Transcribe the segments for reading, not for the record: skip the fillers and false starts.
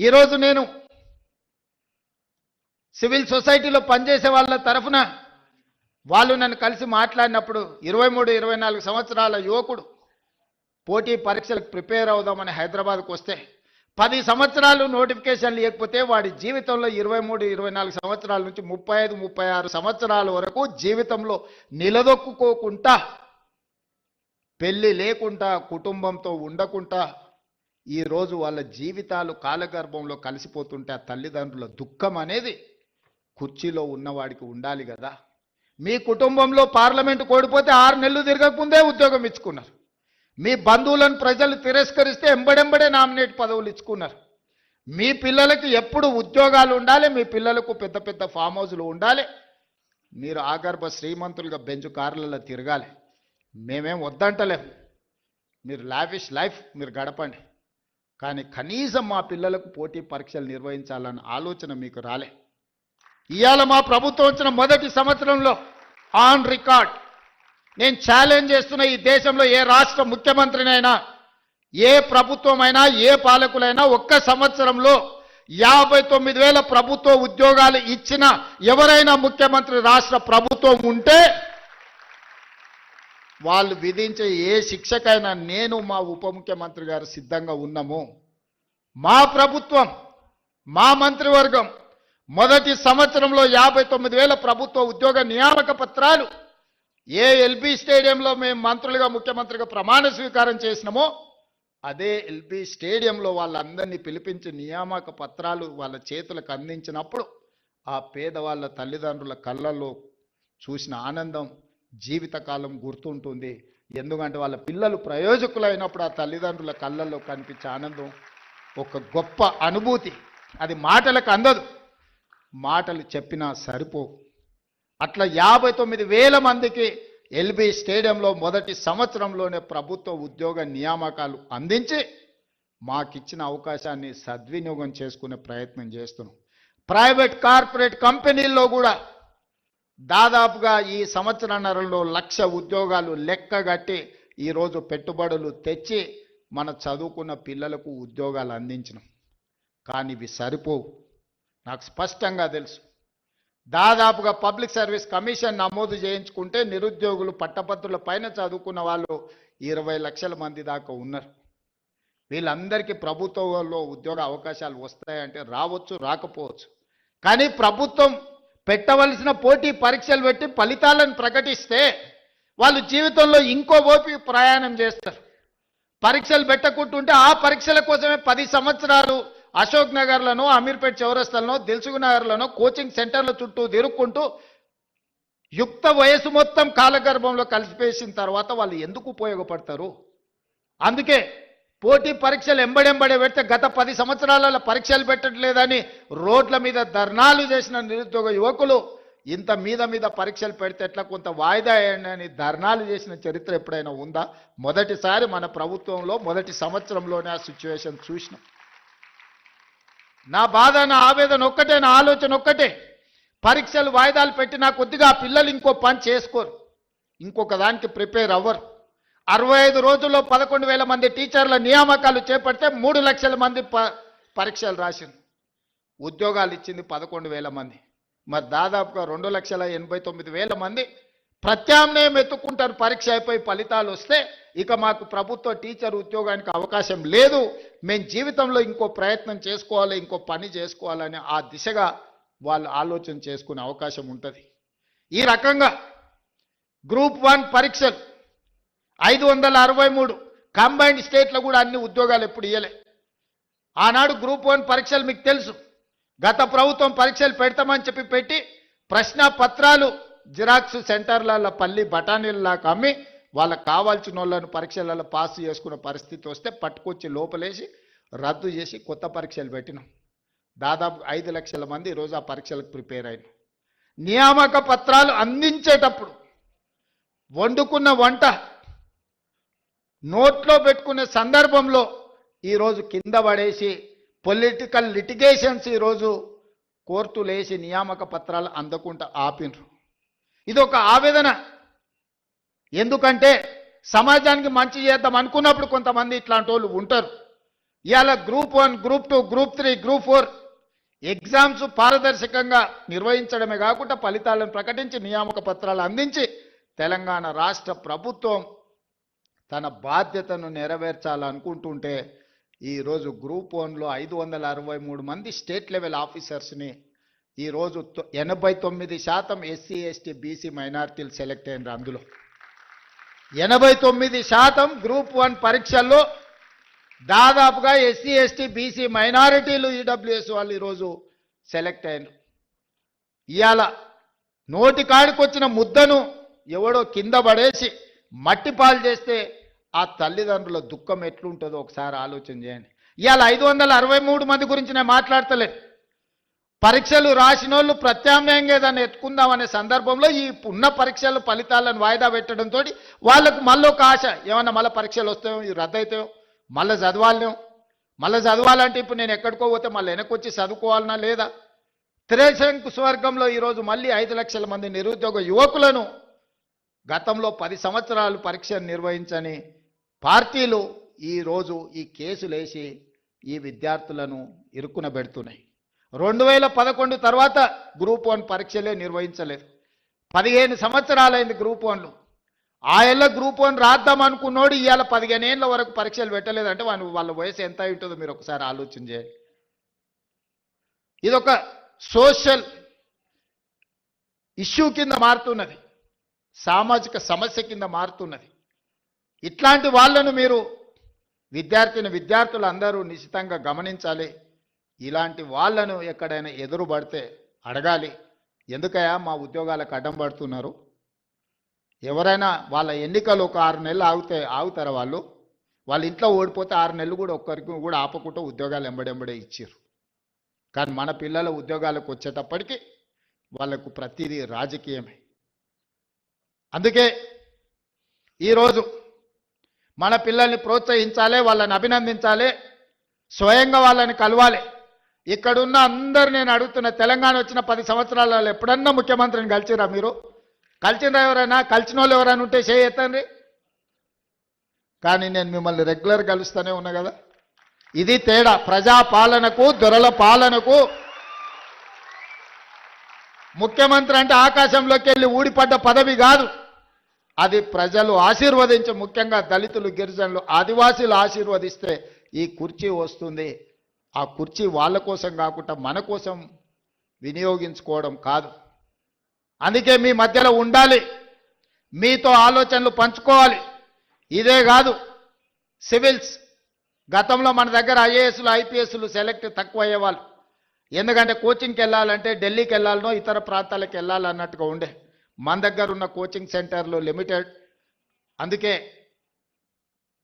ఈరోజు నేను సివిల్ సొసైటీలో పనిచేసే వాళ్ళ తరఫున వాళ్ళు నన్ను కలిసి మాట్లాడినప్పుడు 23-24 సంవత్సరాల యువకుడు పోటీ పరీక్షలకు ప్రిపేర్ అవుదామని హైదరాబాద్కు వస్తే 10 సంవత్సరాలు నోటిఫికేషన్ లేకపోతే వాడి జీవితంలో 23-24 సంవత్సరాల నుంచి 35-36 సంవత్సరాల వరకు జీవితంలో నిలదొక్కుకోకుండా పెళ్లి లేకుండా కుటుంబంతో ఉండకుండా ఈరోజు వాళ్ళ జీవితాలు కాలగర్భంలో కలిసిపోతుంటే ఆ తల్లిదండ్రుల దుఃఖం అనేది కుర్చీలో ఉన్నవాడికి ఉండాలి కదా. మీ కుటుంబంలో పార్లమెంటు కోడిపోతే 6 నెలలు తిరగకముందే ఉద్యోగం ఇచ్చుకున్నారు. మీ బంధువులను ప్రజలు తిరస్కరిస్తే ఎంబడెంబడే నామినేట్ పదవులు ఇచ్చుకున్నారు. మీ పిల్లలకి ఎప్పుడు ఉద్యోగాలు ఉండాలి, మీ పిల్లలకు పెద్ద పెద్ద ఫామ్ హౌస్లు ఉండాలి, మీరు ఆగర్భ శ్రీమంతులుగా బెంచు కార్లలో తిరగాలి. మేమేం వద్దంటలేము, మీరు లావిష్ లైఫ్ మీరు గడపండి, కానీ కనీసం మా పిల్లలకు పోటీ పరీక్షలు నిర్వహించాలన్న ఆలోచన మీకు రాలే. ఇవాళ మా ప్రభుత్వం వచ్చిన మొదటి సంవత్సరంలో ఆన్ రికార్డ్ నేను ఛాలెంజ్ చేస్తున్న ఈ దేశంలో ఏ రాష్ట్ర ముఖ్యమంత్రినైనా ఏ ప్రభుత్వమైనా ఏ పాలకులైనా ఒక్క సంవత్సరంలో 59,000 ప్రభుత్వ ఉద్యోగాలు ఇచ్చిన ఎవరైనా ముఖ్యమంత్రి రాష్ట్ర ప్రభుత్వం ఉంటే వాళ్ళు విధించే ఏ శిక్షకైనా నేను మా ఉప ముఖ్యమంత్రి గారు సిద్ధంగా ఉన్నాము. మా ప్రభుత్వం మా మంత్రివర్గం మొదటి సంవత్సరంలో 59,000 ప్రభుత్వ ఉద్యోగ నియామక పత్రాలు ఏ ఎల్బీ స్టేడియంలో మేము మంత్రులుగా ముఖ్యమంత్రిగా ప్రమాణ స్వీకారం చేసినామో అదే ఎల్బీ స్టేడియంలో వాళ్ళందరినీ పిలిపించి నియామక పత్రాలు వాళ్ళ చేతులకు అందించినప్పుడు ఆ పేదవాళ్ళ తల్లిదండ్రుల కళ్ళల్లో చూసిన ఆనందం జీవితకాలం గుర్తుంటుంది. ఎందుకంటే వాళ్ళ పిల్లలు ప్రయోజకులైనప్పుడు ఆ తల్లిదండ్రుల కళ్ళల్లో కనిపించే ఆనందం ఒక గొప్ప అనుభూతి. అది మాటలకు అందదు, మాటలు చెప్పినా సరిపో. అట్లా 59,000 మందికి ఎల్బీ స్టేడియంలో మొదటి సంవత్సరంలోనే ప్రభుత్వ ఉద్యోగ నియామకాలు అందించి మాకిచ్చిన అవకాశాన్ని సద్వినియోగం చేసుకునే ప్రయత్నం చేస్తున్నాం. ప్రైవేట్ కార్పొరేట్ కంపెనీల్లో కూడా దాదాపుగా ఈ సంవత్సరన్నరలో 1,00,000 ఉద్యోగాలు లెక్కగట్టి ఈరోజు పెట్టుబడులు తెచ్చి మన చదువుకున్న పిల్లలకు ఉద్యోగాలు అందించినాం. కానీ ఇవి సరిపోవు, నాకు స్పష్టంగా తెలుసు. దాదాపుగా పబ్లిక్ సర్వీస్ కమిషన్ నమోదు చేయించుకుంటే నిరుద్యోగులు పట్టభద్రుల పైన చదువుకున్న వాళ్ళు 20 లక్షల మంది దాకా ఉన్నారు. వీళ్ళందరికీ ప్రభుత్వంలో ఉద్యోగ అవకాశాలు వస్తాయంటే రావచ్చు, రాకపోవచ్చు. కానీ ప్రభుత్వం పెట్టవలసిన పోటీ పరీక్షలు పెట్టి ఫలితాలను ప్రకటిస్తే వాళ్ళు జీవితంలో ఇంకో ఓపి ప్రయాణం చేస్తారు. పరీక్షలు పెట్టకుంటుంటే ఆ పరీక్షల కోసమే 10 సంవత్సరాలు అశోక్ నగర్లను, అమీర్పేట్ చౌరస్తాలను, దిల్సుఖ్ నగర్లను కోచింగ్ సెంటర్ల చుట్టూ తిరుక్కుంటూ యుక్త వయసు మొత్తం కాలగర్భంలో కలిసిపేసిన తర్వాత వాళ్ళు ఎందుకు ఉపయోగపడతారు? అందుకే పోటీ పరీక్షలు ఎంబడెంబడే పెడితే గత 10 సంవత్సరాల పరీక్షలు పెట్టట్లేదని రోడ్ల మీద ధర్నాలు చేసిన నిరుద్యోగ యువకులు ఇంత మీద పరీక్షలు పెడితే ఎట్లా కొంత వాయిదా అని ధర్నాలు చేసిన చరిత్ర ఎప్పుడైనా ఉందా? మొదటిసారి మన ప్రభుత్వంలో మొదటి సంవత్సరంలోనే ఆ సిచ్యువేషన్ చూసినాం. నా బాధ, నా ఆవేదన ఒక్కటే, నా ఆలోచన ఒక్కటే, పరీక్షలు వాయిదాలు పెట్టినా కొద్దిగా పిల్లలు ఇంకో పని చేసుకోరు, ఇంకొక దానికి ప్రిపేర్ అవ్వరు. 65 రోజుల్లో 11,000 మంది టీచర్ల నియామకాలు చేపడితే 3 లక్షల మంది పరీక్షలు రాసింది, ఉద్యోగాలు ఇచ్చింది 11,000 మంది. మరి దాదాపుగా 2,89,000 మంది ప్రత్యామ్నాయం ఎత్తుకుంటారు. పరీక్ష అయిపోయి ఫలితాలు వస్తే ఇక మాకు ప్రభుత్వ టీచర్ ఉద్యోగానికి అవకాశం లేదు, మేము జీవితంలో ఇంకో ప్రయత్నం చేసుకోవాలి, ఇంకో పని చేసుకోవాలని ఆ దిశగా వాళ్ళు ఆలోచన చేసుకునే అవకాశం ఉంటుంది. ఈ రకంగా గ్రూప్ 1 పరీక్షలు 563 కంబైన్డ్ స్టేట్లో కూడా అన్ని ఉద్యోగాలు ఎప్పుడు ఇవ్వలే. ఆనాడు గ్రూప్ 1 పరీక్షలు మీకు తెలుసు, గత ప్రభుత్వం పరీక్షలు పెడతామని చెప్పి పెట్టి ప్రశ్న పత్రాలు జిరాక్స్ సెంటర్ల పల్లి బఠానీలలాగా అమ్మి వాళ్ళకు కావాల్సిన వాళ్ళను పరీక్షలలో పాస్ చేసుకున్న పరిస్థితి వస్తే పట్టుకొచ్చి లోపలేసి రద్దు చేసి కొత్త పరీక్షలు పెట్టినాం. దాదాపు 5 లక్షల మంది ఈరోజు ఆ పరీక్షలకు ప్రిపేర్ అయిన. నియామక పత్రాలు అందించేటప్పుడు వండుకున్న వంట నోట్లో పెట్టుకునే సందర్భంలో ఈరోజు కింద పడేసి పొలిటికల్ లిటిగేషన్స్ ఈరోజు కోర్టులు వేసి నియామక పత్రాలు అందకుండా ఆపినరు. ఇది ఒక ఆవేదన. ఎందుకంటే సమాజానికి మంచి చేద్దాం అనుకున్నప్పుడు కొంతమంది ఇట్లాంటి వాళ్ళు ఉంటారు. ఇవాళ group 1, group 2, group 3, group 4 exams పారదర్శకంగా నిర్వహించడమే కాకుండా ఫలితాలను ప్రకటించి నియామక పత్రాలు అందించి తెలంగాణ రాష్ట్ర ప్రభుత్వం తన బాధ్యతను నెరవేర్చాలనుకుంటుంటే ఈరోజు గ్రూప్ 1లో 563 మంది స్టేట్ లెవెల్ ఆఫీసర్స్ని ఈరోజు 89% ఎస్సీ ఎస్టీ బీసీ మైనారిటీలు సెలెక్ట్ అయినారు. అందులో 89% గ్రూప్ 1 పరీక్షల్లో దాదాపుగా ఎస్సీ ఎస్టీ బీసీ మైనారిటీలు ఈడబ్ల్యూఎస్ వాళ్ళు ఈరోజు సెలెక్ట్ అయినారు. ఇవాళ నోటి కాడికొచ్చిన ముద్దను ఎవడో కింద పడేసి మట్టి పాలు చేస్తే ఆ తల్లిదండ్రుల దుఃఖం ఎట్లుంటుందో ఒకసారి ఆలోచన చేయండి. ఇవాళ 563 మంది గురించి నేను మాట్లాడతలేదు. పరీక్షలు రాసిన వాళ్ళు ప్రత్యామ్నాయంగా ఏదైనా ఎత్తుకుందామనే సందర్భంలో ఈ ఉన్న పరీక్షల ఫలితాలను వాయిదా పెట్టడంతో వాళ్ళకు మళ్ళీ ఒక ఆశ, ఏమన్నా మళ్ళీ పరీక్షలు వస్తాయో, ఇవి రద్దయితాయో, మళ్ళీ చదవాలనేమో. మళ్ళీ చదవాలంటే ఇప్పుడు నేను ఎక్కడికో పోతే మళ్ళీ వెనక్కి చదువుకోవాలన్నా లేదా? త్రిశంకు స్వర్గంలో ఈరోజు మళ్ళీ 5 లక్షల మంది నిరుద్యోగ యువకులను గతంలో 10 సంవత్సరాలు పరీక్షను నిర్వహించని పార్టీలు ఈరోజు ఈ కేసులు వేసి ఈ విద్యార్థులను ఇరుక్కున పెడుతున్నాయి. 2011 తర్వాత గ్రూప్ 1 పరీక్షలే నిర్వహించలేదు. 15 సంవత్సరాలైంది గ్రూప్ 1లో. ఆ ఏళ్ళ గ్రూప్ 1 రాద్దాం అనుకున్నోడు ఇవాళ 15 ఏళ్ళ వరకు పరీక్షలు పెట్టలేదంటే వాళ్ళ వయసు ఎంత ఉంటుందో మీరు ఒకసారి ఆలోచన చేయండి. ఇదొక సోషల్ ఇష్యూ కింద మారుతున్నది, సామాజిక సమస్య కింద మారుతున్నది. ఇట్లాంటి వాళ్ళను మీరు విద్యార్థులు అందరూ నిశ్చితంగా గమనించాలి. ఇలాంటి వాళ్ళను ఎక్కడైనా ఎదురు పడితే అడగాలి, ఎందుకయ్యా మా ఉద్యోగాలకు అడ్డం పడుతున్నారు? ఎవరైనా వాళ్ళ ఎన్నికలు ఒక 6 నెలలు ఆగుతారా? వాళ్ళ ఇంట్లో ఓడిపోతే 6 నెలలు కూడా ఒక్కరికి కూడా ఆపకుండా ఉద్యోగాలు ఎంబడెంబడే ఇచ్చారు. కానీ మన పిల్లల ఉద్యోగాలకు వచ్చేటప్పటికి వాళ్ళకు ప్రతిదీ రాజకీయమే. అందుకే ఈరోజు మన పిల్లల్ని ప్రోత్సహించాలి, వాళ్ళని అభినందించాలి, స్వయంగా వాళ్ళని కలవాలి. ఇక్కడున్న అందరు నేను అడుగుతున్న, తెలంగాణ వచ్చిన 10 సంవత్సరాలలో ఎప్పుడన్నా ముఖ్యమంత్రిని కలిసిరా? మీరు కలిసిరా? ఎవరైనా కలిసిన వాళ్ళు ఎవరైనా ఉంటే చేయొద్దండి. కానీ నేను మిమ్మల్ని రెగ్యులర్ కలుస్తూనే ఉన్నా కదా. ఇది తేడా. ప్రజాపాలనకు దొరల పాలనకు. ముఖ్యమంత్రి అంటే ఆకాశంలోకి వెళ్ళి ఊడిపడ్డ పదవి కాదు, అది ప్రజలు ఆశీర్వదించి, ముఖ్యంగా దళితులు, గిరిజనులు, ఆదివాసీలు ఆశీర్వదిస్తే ఈ కుర్చీ వస్తుంది. ఆ కుర్చీ వాళ్ళ కోసం కాకుండా మన కోసం వినియోగించుకోవడం కాదు. అందుకే మీ మధ్యలో ఉండాలి, మీతో ఆలోచనలు పంచుకోవాలి. ఇదే కాదు, సివిల్స్ గతంలో మన దగ్గర ఐఏఎస్లు ఐపీఎస్లు సెలెక్ట్ తక్కువ అయ్యేవాళ్ళు. ఎందుకంటే కోచింగ్కి వెళ్ళాలంటే ఢిల్లీకి వెళ్ళాలనో ఇతర ప్రాంతాలకు వెళ్ళాలన్నట్టుగా ఉండే. మన దగ్గర ఉన్న కోచింగ్ సెంటర్లు లిమిటెడ్. అందుకే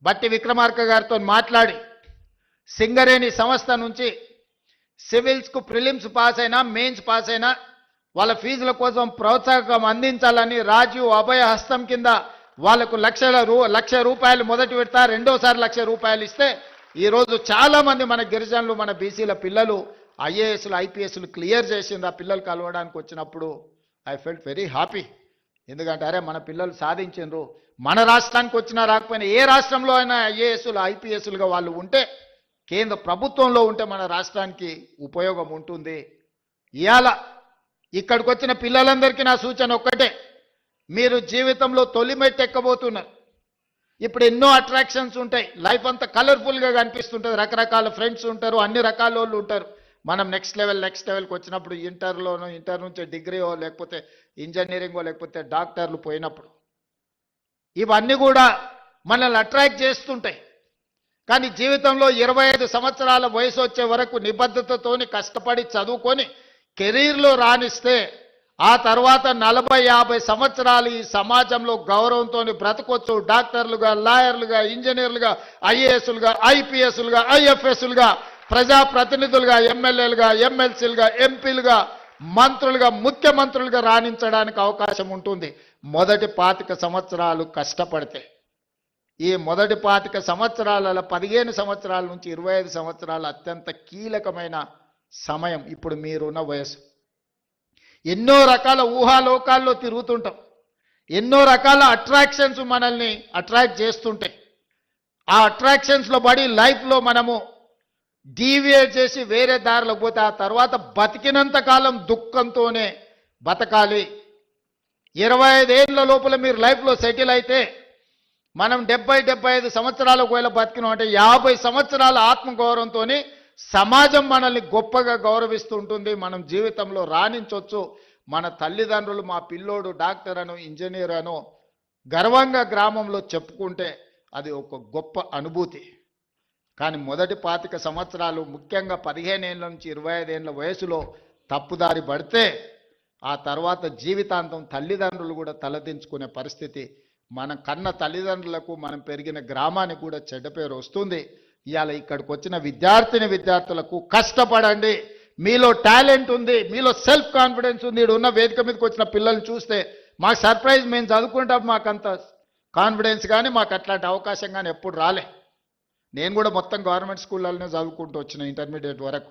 బట్టి విక్రమార్క గారితో మాట్లాడి సింగరేణి సంస్థ నుంచి సివిల్స్కు ప్రిలిమ్స్ పాస్ అయినా మెయిన్స్ పాస్ అయినా వాళ్ళ ఫీజుల కోసం ప్రోత్సాహకం అందించాలని రాజీవ్ అభయ హస్తం కింద వాళ్లకు లక్ష రూపాయలు మొదటి విడత, రెండోసారి ₹1,00,000 ఇస్తే ఈరోజు చాలామంది మన గిరిజనులు, మన బీసీల పిల్లలు ఐఏఎస్లు ఐపీఎస్లు క్లియర్ చేసింది. ఆ పిల్లలు కలవడానికి వచ్చినప్పుడు ఐ ఫెల్ట్ వెరీ హ్యాపీ. ఎందుకంటే అరే మన పిల్లలు సాధించారు. మన రాష్ట్రానికి వచ్చినా రాకపోయినా ఏ రాష్ట్రంలో అయినా ఐఏఎస్లు ఐపీఎస్లుగా వాళ్ళు ఉంటే, కేంద్ర ప్రభుత్వంలో ఉంటే మన రాష్ట్రానికి ఉపయోగం ఉంటుంది. ఇవాళ ఇక్కడికి వచ్చిన పిల్లలందరికీ నా సూచన ఒక్కటే, మీరు జీవితంలో తొలి మెట్టు ఎక్కబోతున్నారు. ఇప్పుడు ఎన్నో అట్రాక్షన్స్ ఉంటాయి, లైఫ్ అంతా కలర్ఫుల్గా కనిపిస్తుంటుంది, రకరకాల ఫ్రెండ్స్ ఉంటారు, అన్ని రకాల వాళ్ళు ఉంటారు. మనం నెక్స్ట్ లెవెల్కి వచ్చినప్పుడు ఇంటర్ నుంచి డిగ్రీయో లేకపోతే ఇంజనీరింగో లేకపోతే డాక్టర్లు పోయినప్పుడు ఇవన్నీ కూడా మనల్ని అట్రాక్ట్ చేస్తుంటాయి. కానీ జీవితంలో 25 సంవత్సరాల వయసు వచ్చే వరకు నిబద్ధతతోని కష్టపడి చదువుకొని కెరీర్లో రాణిస్తే ఆ తర్వాత 40-50 సంవత్సరాలు ఈ సమాజంలో గౌరవంతో బ్రతకొచ్చు. డాక్టర్లుగా, లాయర్లుగా, ఇంజనీర్లుగా, ఐఏఎస్లుగా, ఐపీఎస్లుగా, ఐఎఫ్ఎస్లుగా, ప్రజాప్రతినిధులుగా, ఎమ్మెల్యేలుగా, ఎమ్మెల్సీలుగా, ఎంపీలుగా, మంత్రులుగా, ముఖ్యమంత్రులుగా రాణించడానికి అవకాశం ఉంటుంది మొదటి 25 సంవత్సరాలు కష్టపడితే. ఈ మొదటి 25 సంవత్సరాల 15 సంవత్సరాల నుంచి 25 సంవత్సరాలు అత్యంత కీలకమైన సమయం. ఇప్పుడు మీరున్న వయసు. ఎన్నో రకాల ఊహాలోకాల్లో తిరుగుతుంటాం, ఎన్నో రకాల అట్రాక్షన్స్ మనల్ని అట్రాక్ట్ చేస్తుంటాయి. ఆ అట్రాక్షన్స్లో పడి లైఫ్లో మనము డీవియేట్ చేసి వేరే దారిలోకి పోతే ఆ తర్వాత బతికినంత కాలం దుఃఖంతోనే బతకాలి. 25 ఏళ్ళ లోపల మీరు లైఫ్లో సెటిల్ అయితే మనం 70-75 సంవత్సరాలు ఒకవేళ బతికినాం అంటే 50 సంవత్సరాల ఆత్మగౌరవంతో సమాజం మనల్ని గొప్పగా గౌరవిస్తూ ఉంటుంది. మనం జీవితంలో రాణించవచ్చు. మన తల్లిదండ్రులు మా పిల్లోడు డాక్టర్ అనో ఇంజనీర్ అనో గర్వంగా గ్రామంలో చెప్పుకుంటే అది ఒక గొప్ప అనుభూతి. కానీ మొదటి 25 సంవత్సరాలు ముఖ్యంగా 15 ఏళ్ళ నుంచి 25 ఏళ్ళ వయసులో తప్పుదారి పడితే ఆ తర్వాత జీవితాంతం తల్లిదండ్రులు కూడా తలదించుకునే పరిస్థితి, మన కన్న తల్లిదండ్రులకు మనం పెరిగిన గ్రామానికి కూడా చెడ్డ పేరు వస్తుంది. ఇవాళ ఇక్కడికి వచ్చిన విద్యార్థులకు కష్టపడండి. మీలో టాలెంట్ ఉంది, మీలో సెల్ఫ్ కాన్ఫిడెన్స్ ఉంది. ఇక్కడ ఉన్న వేదిక మీదకి వచ్చిన పిల్లల్ని చూస్తే మాకు సర్ప్రైజ్, మేము చదువుకుంటాం, మాకంత కాన్ఫిడెన్స్ కానీ మాకు అట్లాంటి అవకాశం కానీ ఎప్పుడు రాలే. నేను కూడా మొత్తం గవర్నమెంట్ స్కూళ్ళలోనే చదువుకుంటూ వచ్చిన ఇంటర్మీడియట్ వరకు.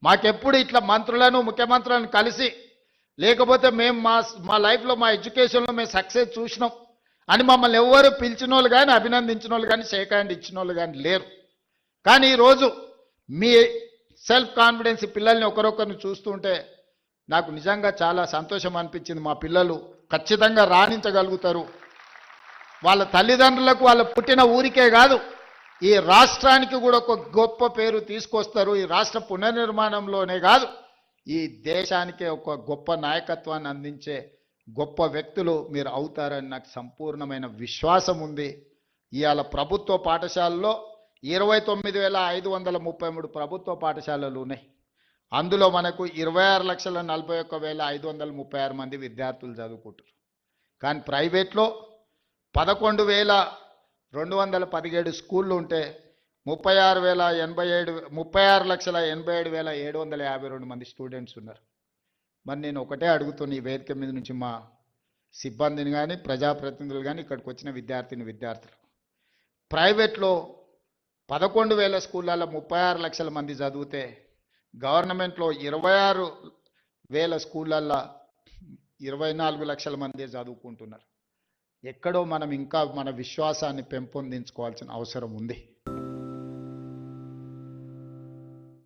మాకెప్పుడు ఇట్లా మంత్రులను ముఖ్యమంత్రులను కలిసి లేకపోతే మేము మా లైఫ్లో మా ఎడ్యుకేషన్లో మేము సక్సెస్ చూసినాం అని మమ్మల్ని ఎవరు పిలిచిన వాళ్ళు కానీ అభినందించిన వాళ్ళు కానీ షేక్ హ్యాండ్ ఇచ్చిన వాళ్ళు కానీ లేరు. కానీ ఈరోజు మీ సెల్ఫ్ కాన్ఫిడెన్స్ పిల్లల్ని ఒకరొకరిని చూస్తుంటే నాకు నిజంగా చాలా సంతోషం అనిపించింది. మా పిల్లలు ఖచ్చితంగా రాణించగలుగుతారు. వాళ్ళ తల్లిదండ్రులకు వాళ్ళ పుట్టిన ఊరికే కాదు ఈ రాష్ట్రానికి కూడా ఒక గొప్ప పేరు తీసుకొస్తారు. ఈ రాష్ట్ర పునర్నిర్మాణంలోనే కాదు ఈ దేశానికే ఒక గొప్ప నాయకత్వాన్ని అందించే గొప్ప వ్యక్తులు మీరు అవుతారని నాకు సంపూర్ణమైన విశ్వాసం ఉంది. ఇవాళ ప్రభుత్వ పాఠశాలలో 29,533 ప్రభుత్వ పాఠశాలలు ఉన్నాయి. అందులో మనకు 26,41,536 మంది విద్యార్థులు చదువుకుంటారు. కానీ ప్రైవేట్లో 11,217 స్కూళ్ళు ఉంటే 36,87,752 మంది స్టూడెంట్స్ ఉన్నారు. మరి నేను ఒకటే అడుగుతున్నా ఈ వేదిక మీద నుంచి మా సిబ్బందిని కానీ ప్రజాప్రతినిధులు కానీ ఇక్కడికి వచ్చిన విద్యార్థులు, ప్రైవేట్లో 11,000 స్కూళ్ళల్లో 36 లక్షల మంది చదివితే గవర్నమెంట్లో 26,000 స్కూళ్ళల్లో 24 లక్షల మంది చదువుకుంటున్నారు. ఎక్కడో మనం ఇంకా మన విశ్వాసాన్ని పెంపొందించుకోవాల్సిన అవసరం ఉంది.